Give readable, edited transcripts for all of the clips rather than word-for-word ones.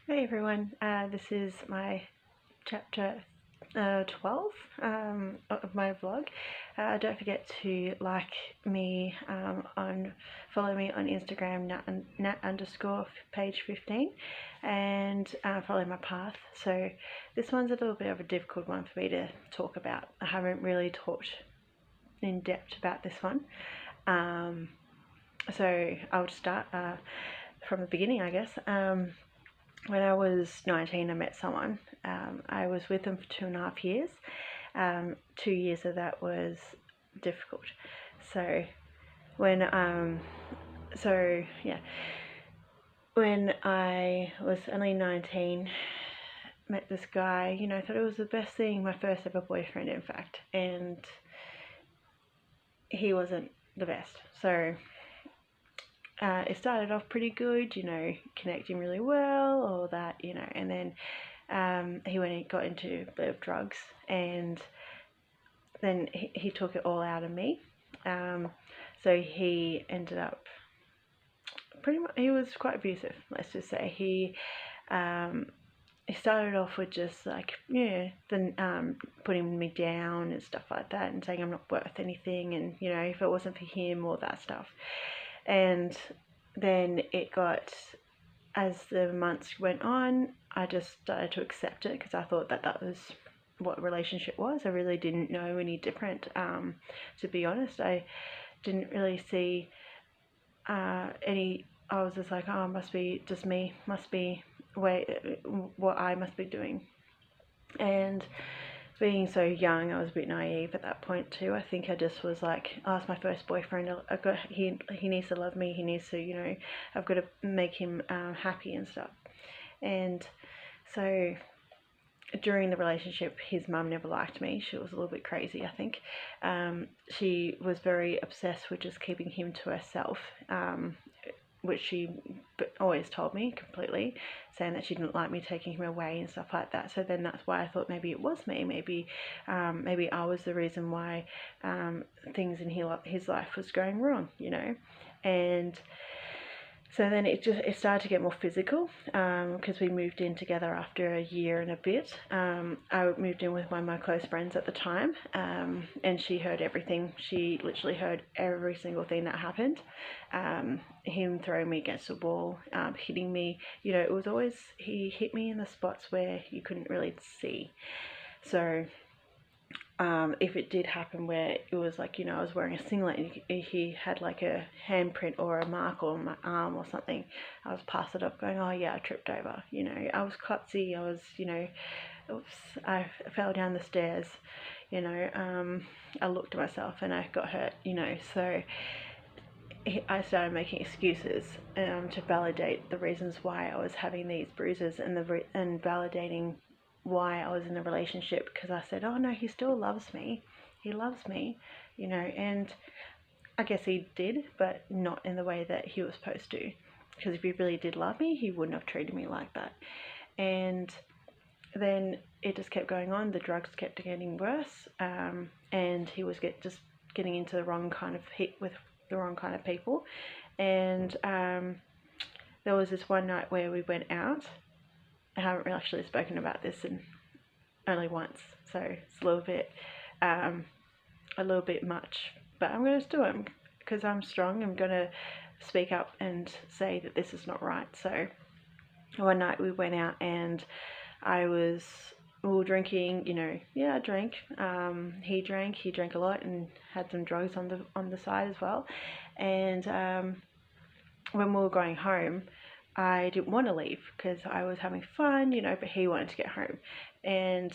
Hey everyone, this is my chapter 12 of my vlog. Don't forget to like me follow me on Instagram, nat_page 15, and follow my path. So this one's a little bit of a difficult one for me to talk about. I haven't really talked in depth about this one. So I'll start from the beginning, I guess. When I was 19, I met someone. I was with them for 2.5 years. 2 years of that was difficult. So when when I was only 19, met this guy. Thought it was the best thing. My first ever boyfriend, in fact, and he wasn't the best. So it started off pretty good, connecting really well, all that, and then he went and got into a bit of drugs, and then he took it all out of me. So he ended up he was quite abusive, let's just say. He started off with just like, putting me down and stuff like that, and saying I'm not worth anything, and if it wasn't for him, all that stuff. And then it got, as the months went on, I just started to accept it, because I thought that was what a relationship was. I really didn't know any different. To be honest, I didn't really see any. I was just like, oh, must be just me, must be what I must be doing. And being so young, I was a bit naive at that point too. I think I just was like, oh, it's my first boyfriend. He needs to love me. He needs to, I've got to make him happy and stuff. And so during the relationship, his mum never liked me. She was a little bit crazy, I think. She was very obsessed with just keeping him to herself, which she always told me completely, saying that she didn't like me taking him away and stuff like that. So then that's why I thought maybe it was me. Maybe I was the reason why things in his life was going wrong, And so then it started to get more physical, because we moved in together after a year and a bit. I moved in with one of my close friends at the time, and she heard everything. She literally heard every single thing that happened. Him throwing me against the wall, hitting me. It was always, he hit me in the spots where you couldn't really see. So if it did happen where it was like, I was wearing a singlet and he had like a handprint or a mark on my arm or something, I was past it up going, oh yeah, I tripped over. I was klutzy. I was, oops, I fell down the stairs. I looked at myself and I got hurt. So I started making excuses to validate the reasons why I was having these bruises, and validating why I was in a relationship, because I said, oh no, he still loves me. He loves me, and I guess he did, but not in the way that he was supposed to. Because if he really did love me, he wouldn't have treated me like that. And then it just kept going on. The drugs kept getting worse, and he was just getting into the wrong kind of hit with the wrong kind of people. And there was this one night where we went out. I haven't really actually spoken about this in only once, so it's a little bit much, but I'm going to do it because I'm strong. I'm going to speak up and say that this is not right. So one night we went out and we were drinking. I drank. He drank a lot and had some drugs on the side as well. And when we were going home, I didn't want to leave because I was having fun, but he wanted to get home. And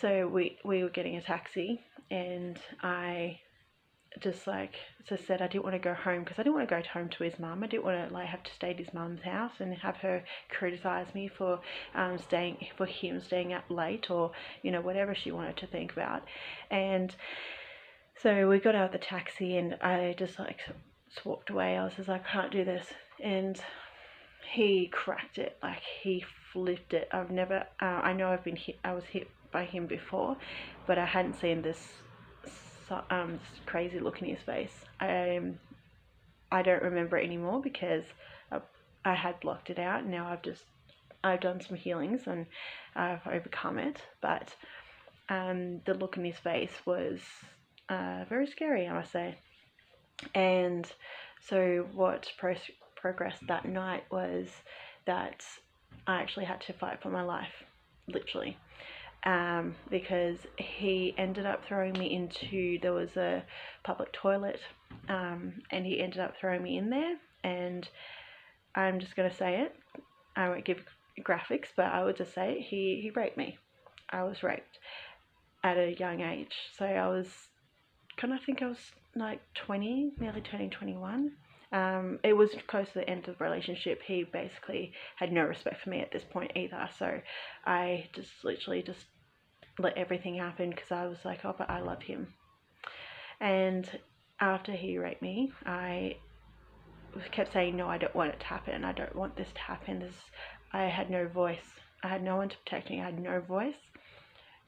so we were getting a taxi, and I just said I didn't want to go home because I didn't want to go home to his mum. I didn't want to have to stay at his mum's house and have her criticize me for him staying up late, or whatever she wanted to think about. And so we got out of the taxi, and I just walked away. I was just like, I can't do this. And he cracked it, he flipped it. I know I was hit by him before, but I hadn't seen this crazy look in his face. I don't remember it anymore because I had blocked it out, and now I've just I've done some healings and I've overcome it, but the look in his face was very scary, I must say. And so what progressed that night was that I actually had to fight for my life, literally. Because he ended up throwing me into, there was a public toilet, and he ended up throwing me in there, and I'm just going to say it, I won't give graphics, but I would just say he raped me. I was raped at a young age. So I think I was like 20, nearly turning 21. It was close to the end of the relationship. He basically had no respect for me at this point either. So I just literally just let everything happen because I was like, oh, but I love him. And after he raped me, I kept saying, no, I don't want it to happen. I don't want this to happen. I had no voice. I had no one to protect me. I had no voice.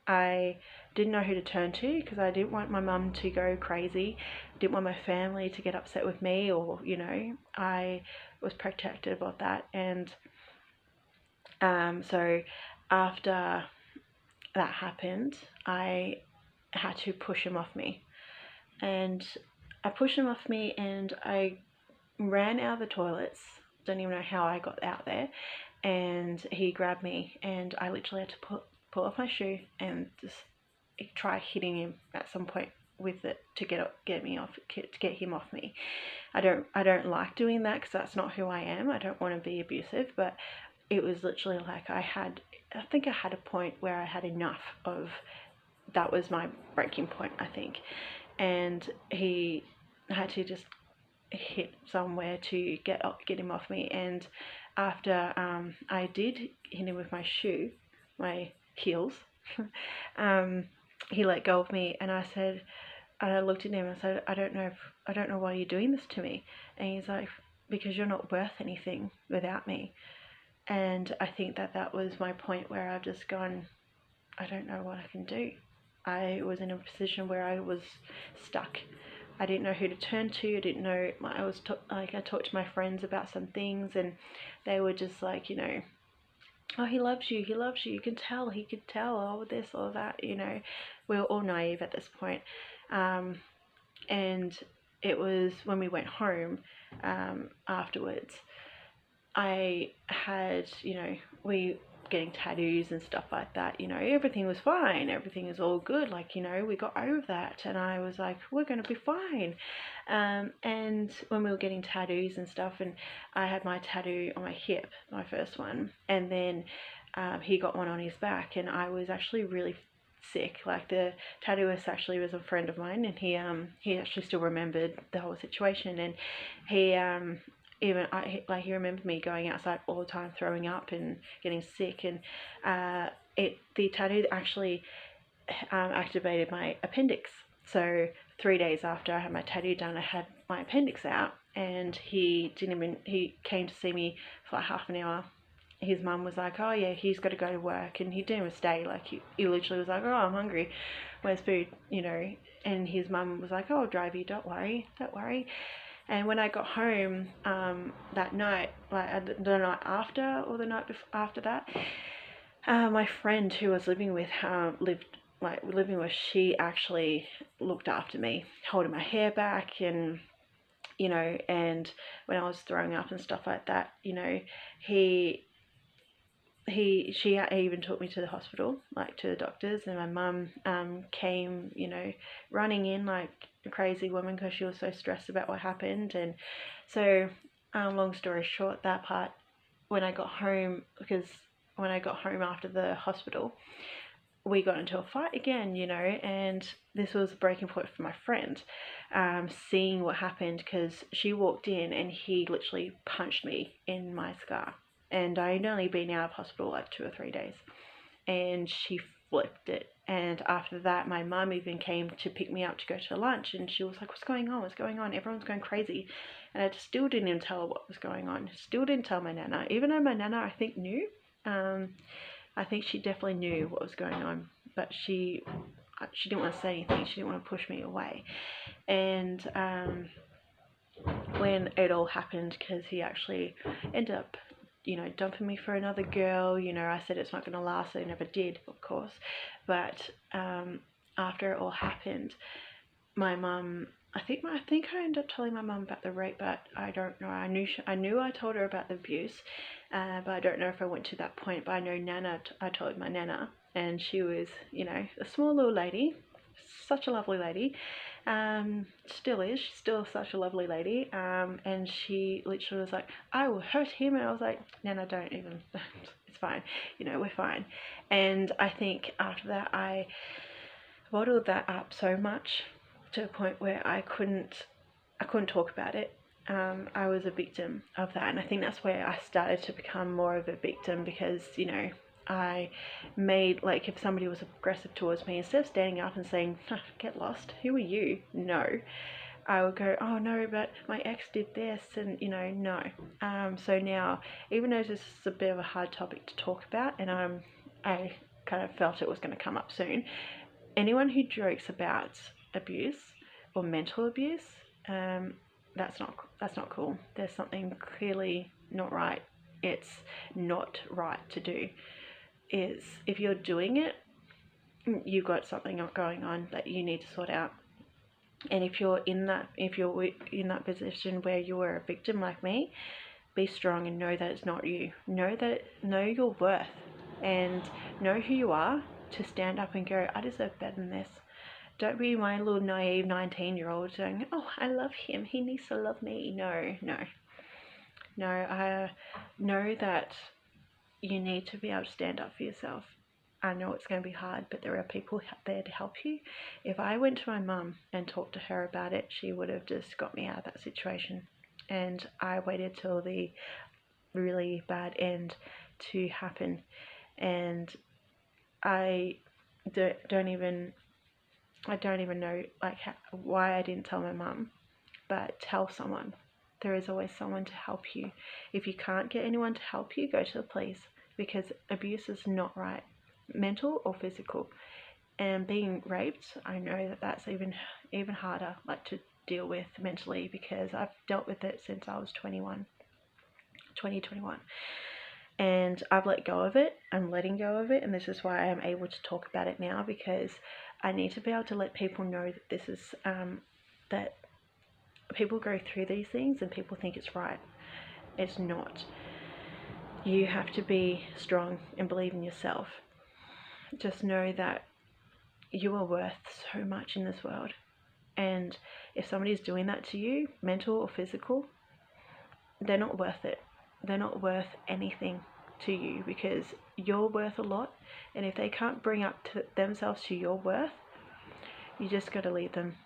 I didn't know who to turn to because I didn't want my mum to go crazy. Didn't want my family to get upset with me, or, you know, I was protective of that. And so after that happened, I had to push him off me. And I pushed him off me and I ran out of the toilets. Don't even know how I got out there. And he grabbed me and I literally had to pull off my shoe and just try hitting him at some point with it to get him off me. I don't like doing that because that's not who I am. I don't want to be abusive, but it was literally like I think I had a point where I had enough of, that was my breaking point, I think. And he had to just hit somewhere to get him off me. And after I did hit him with my heels, he let go of me, and I looked at him and I said, I don't know why you're doing this to me. And he's like, because you're not worth anything without me. And I think that was my point where I've just gone, I don't know what I can do. I was in a position where I was stuck. I didn't know who to turn to. I didn't know. I talked to my friends about some things, and they were just like, you know, oh, he loves you. You can tell. He could tell. Oh, this or that. You know, we were all naive at this point. And it was when we went home afterwards. I had, you know, we getting tattoos and stuff like that, you know, everything was fine, everything is all good, like, you know, we got over that, and I was like, we're going to be fine. And when we were getting tattoos and stuff, and I had my tattoo on my hip, my first one, and then he got one on his back, and I was actually really sick. Like, the tattooist actually was a friend of mine, and he actually still remembered the whole situation, and he he remembered me going outside all the time, throwing up and getting sick, and the tattoo actually activated my appendix. So 3 days after I had my tattoo done, I had my appendix out, and he came to see me for like half an hour. His mum was like, oh yeah, he's got to go to work, and he didn't even stay. Like, he literally was like, oh, I'm hungry, where's food, you know. And his mum was like, oh, I'll drive you, don't worry. And when I got home that night, like the night after or the night after that, my friend who I was living with, she actually looked after me, holding my hair back, and, you know, and when I was throwing up and stuff like that, you know, she even took me to the hospital, like to the doctors, and my mum came, you know, running in like a crazy woman because she was so stressed about what happened. And so, long story short, that part, when I got home after the hospital, we got into a fight again, you know, and this was a breaking point for my friend, seeing what happened, because she walked in and he literally punched me in my scar. And I had only been out of hospital like 2 or 3 days, and she flipped it. And after that, my mum even came to pick me up to go to lunch, and she was like, what's going on? Everyone's going crazy. And I still didn't even tell her what was going on. Still didn't tell my nana, even though my nana, I think, knew. I think she definitely knew what was going on, but she didn't want to say anything. She didn't want to push me away. And when it all happened, because he actually ended up dumping me for another girl. I said it's not going to last. I never did, of course. But after it all happened, my mum, I think I ended up telling my mum about the rape, but I don't know. I knew I told her about the abuse, but I don't know if I went to that point. But I know I told my Nana, and she was, a small little lady, such a lovely lady. Still is. She's still such a lovely lady. And she literally was like, I will hurt him. And I was like, Nana, don't even. It's fine. We're fine. And I think after that, I bottled that up so much to a point where I couldn't talk about it. I was a victim of that, and I think that's where I started to become more of a victim, because I made, like, if somebody was aggressive towards me, instead of standing up and saying, get lost, who are you? No, I would go, oh no, but my ex did this, and no. So now, even though this is a bit of a hard topic to talk about, and I kind of felt it was going to come up soon, anyone who jokes about abuse or mental abuse, that's not cool. There's something clearly not right. It's not right to do. If you're doing it, you've got something going on that you need to sort out. And if you're in that position where you were a victim like me, be strong and know that it's not you. Know your worth and know who you are, to stand up and go, I deserve better than this. Don't be my little naive 19-year-old saying, oh, I love him, he needs to love me. No. I know that you need to be able to stand up for yourself. I know it's going to be hard, but there are people there to help you. If I went to my mum and talked to her about it, she would have just got me out of that situation. And I waited till the really bad end to happen. And I don't even know why I didn't tell my mum, but tell someone. There is always someone to help you. If you can't get anyone to help you, go to the police, because abuse is not right, mental or physical. And being raped, I know that that's even harder, to deal with mentally, because I've dealt with it since I was 21. And I've let go of it. I'm letting go of it, and this is why I'm able to talk about it now, because I need to be able to let people know that this is that people go through these things and people think it's right. It's not. You have to be strong and believe in yourself. Just know that you are worth so much in this world, and if somebody's doing that to you, mental or physical, they're not worth it. They're not worth anything to you, because you're worth a lot. And if they can't bring up to themselves to your worth, you just got to leave them.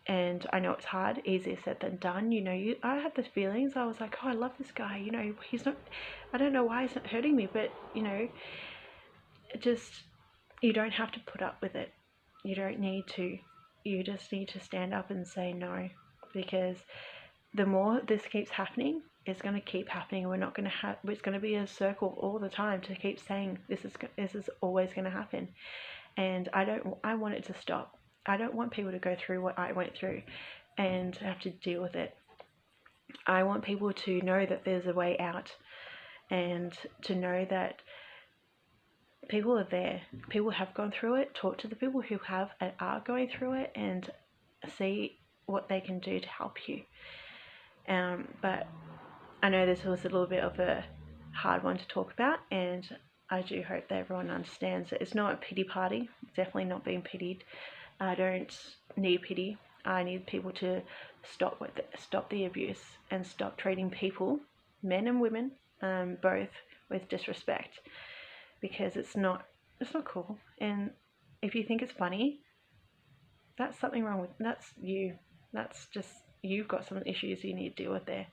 And I know it's hard, easier said than done. I had the feelings. I was like, oh, I love this guy. He's not, I don't know why he's not hurting me, but you don't have to put up with it. You don't need to. You just need to stand up and say no, because the more this keeps happening, it's going to keep happening, and we're not going to have. It's going to be a circle all the time to keep saying this is always going to happen, and I want it to stop. I don't want people to go through what I went through and have to deal with it. I want people to know that there's a way out, and to know that people are there. People have gone through it. Talk to the people who have and are going through it, and see what they can do to help you. But I know this was a little bit of a hard one to talk about, and I do hope that everyone understands that it's not a pity party. Definitely not being pitied. I don't need pity. I need people to stop the abuse, and stop treating people, men and women, both, with disrespect, because it's not cool. And if you think it's funny, that's something wrong with. That's you. That's just, you've got some issues you need to deal with there.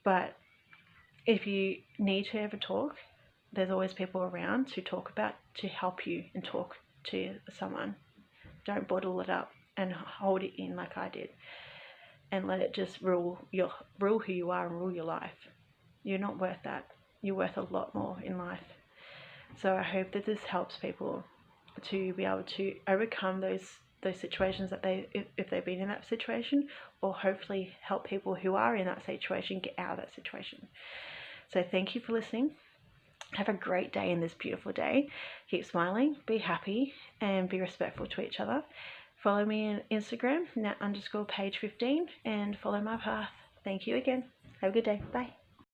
But if you need to ever talk, there's always people around to help you and talk to someone. Don't bottle it up and hold it in like I did, and let it just rule who you are and rule your life. You're not worth that. You're worth a lot more in life. So I hope that this helps people to be able to overcome those situations that if they've been in that situation, or hopefully help people who are in that situation get out of that situation. So thank you for listening. Have a great day in this beautiful day. Keep smiling, be happy, and be respectful to each other. Follow me on Instagram, nat_page15, and follow my path. Thank you again. Have a good day. Bye.